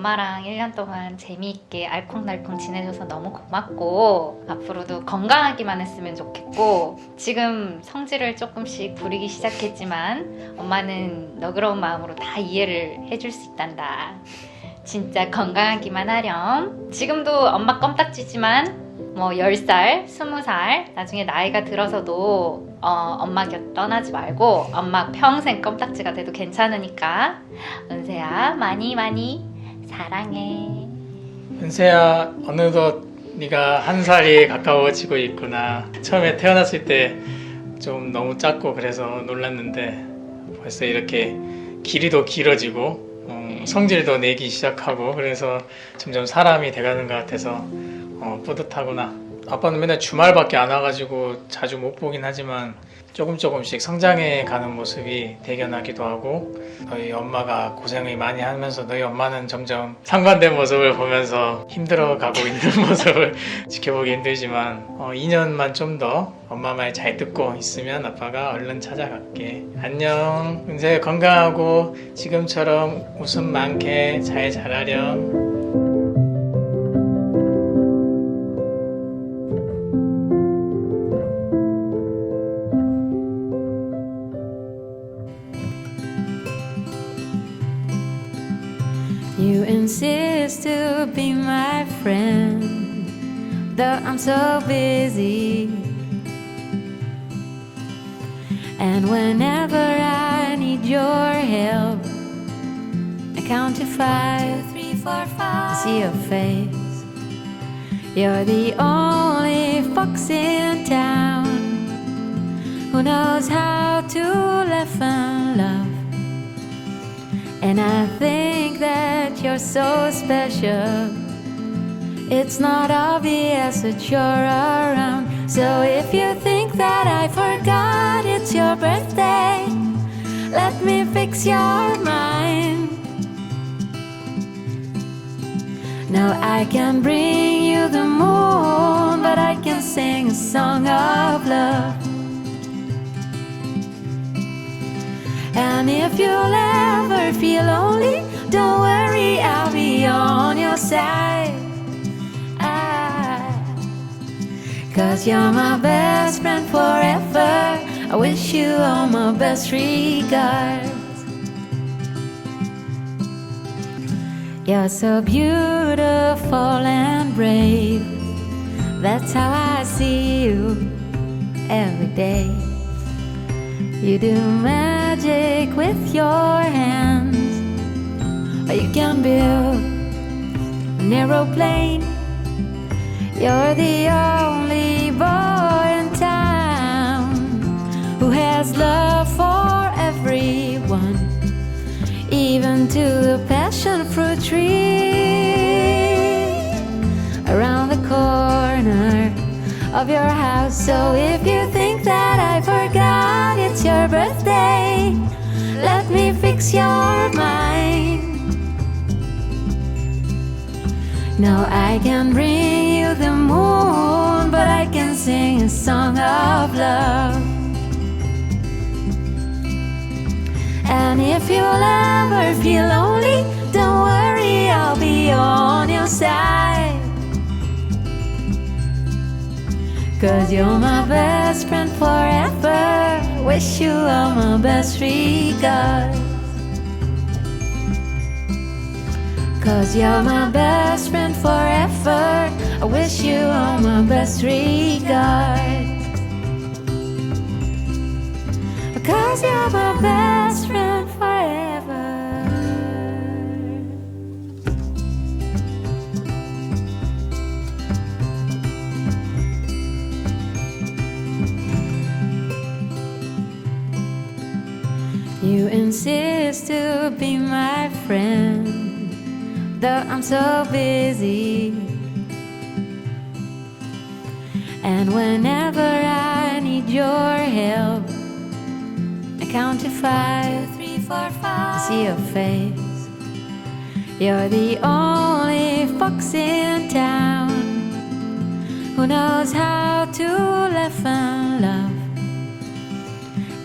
엄마랑 1년 동안 재미있게 알콩달콩 지내줘서 너무 고맙고 앞으로도 건강하기만 했으면 좋겠고 지금 성질을 조금씩 부리기 시작했지만 엄마는 너그러운 마음으로 다 이해를 해줄 수 있단다. 진짜 건강하기만 하렴. 지금도 엄마 껌딱지지만 뭐 10살, 20살 나중에 나이가 들어서도 엄마 곁 떠나지 말고 엄마 평생 껌딱지가 돼도 괜찮으니까 은세야 많이 많이 사랑해. 은세야, 어느덧 네가 1살이 가까워지고 있구나. 처음에 태어났을 때 좀 너무 작고 그래서 놀랐는데 벌써 이렇게 길이도 길어지고 성질도 내기 시작하고 그래서 점점 사람이 돼가는 것 같아서 뿌듯하구나. 아빠는 맨날 주말밖에 안 와가지고 자주 못 보긴 하지만 조금씩 성장해 가는 모습이 대견하기도 하고 너희 엄마가 고생을 많이 하면서 너희 엄마는 점점 상반된 모습을 보면서 힘들어 가고 있는 모습을 지켜보기 힘들지만 2년만 좀 더 엄마 말 잘 듣고 있으면 아빠가 얼른 찾아갈게. 안녕. 은세 건강하고 지금처럼 웃음 많게 잘 자라렴. You insist to be my friend, though I'm so busy. And whenever I need your help, I count to 5, 3, 4, 5. See your face. You're the only fox in town who knows how to laugh and love. And I think that you're so special. It's not obvious that you're around. So if you think that I forgot it's your birthday, let me fix your mind. No, I can bring you the moon, but I can sing a song of love. And if you'll ever feel lonely, don't worry, I'll be on your side. 'Cause you're my best friend forever. I wish you all my best regards. You're so beautiful and brave. That's how I see you every day. You do magic with your hands, or you can build an aeroplane. You're the only boy in town who has love for everyone, even to the passion fruit tree around the corner of your house. So if you think that I forgot it's your birthday, let me fix your mind. No, I can bring you the moon, but I can sing a song of love. And if you'll ever feel lonely, don't worry, I'll be on your side. 'Cause you're my best friend forever. Wish you all my best regards. 'Cause you're my best friend forever. I wish you all my best regards. 'Cause you're my best friend forever. You insist to be my friend, though I'm so busy. And whenever I need your help, I count to 5, 3, 4, 5. See your face. You're the only fox in town who knows how to laugh and love.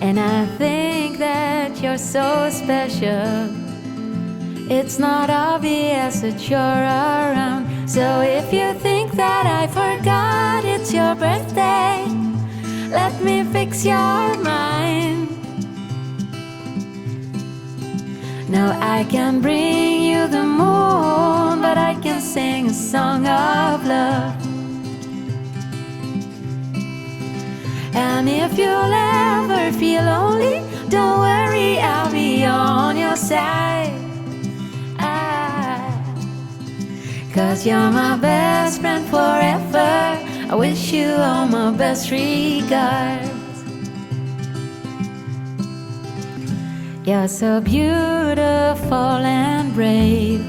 And I think that you're so special. It's not obvious that you're around. So if you think that I forgot it's your birthday, let me fix your mind. No, I can bring you the moon, but I can sing a song of love. And if you'll ever feel lonely, don't worry, I'll be on your side. 'Cause you're my best friend forever. I wish you all my best regards. You're so beautiful and brave.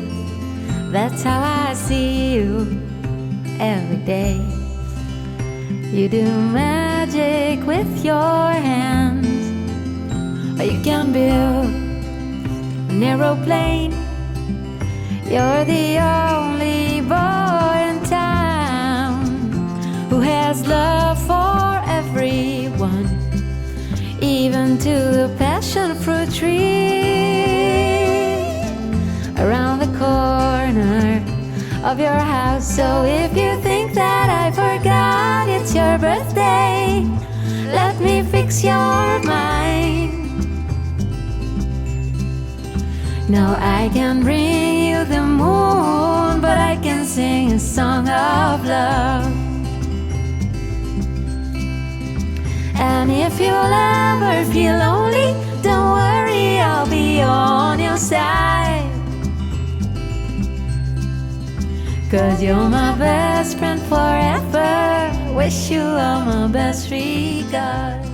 That's how I see you every day. You do magic with your hands, or you can build an aeroplane. You're the only boy in town who has love for everyone, even to the passion fruit tree around the corner of your house. So if you think that I forgot it's your birthday, let me fix your mind. No, I can bring you the moon, but I can sing a song of love. And if you'll ever feel lonely, don't worry, I'll be on your side. 'Cause you're my best friend forever. Wish you all my best regards.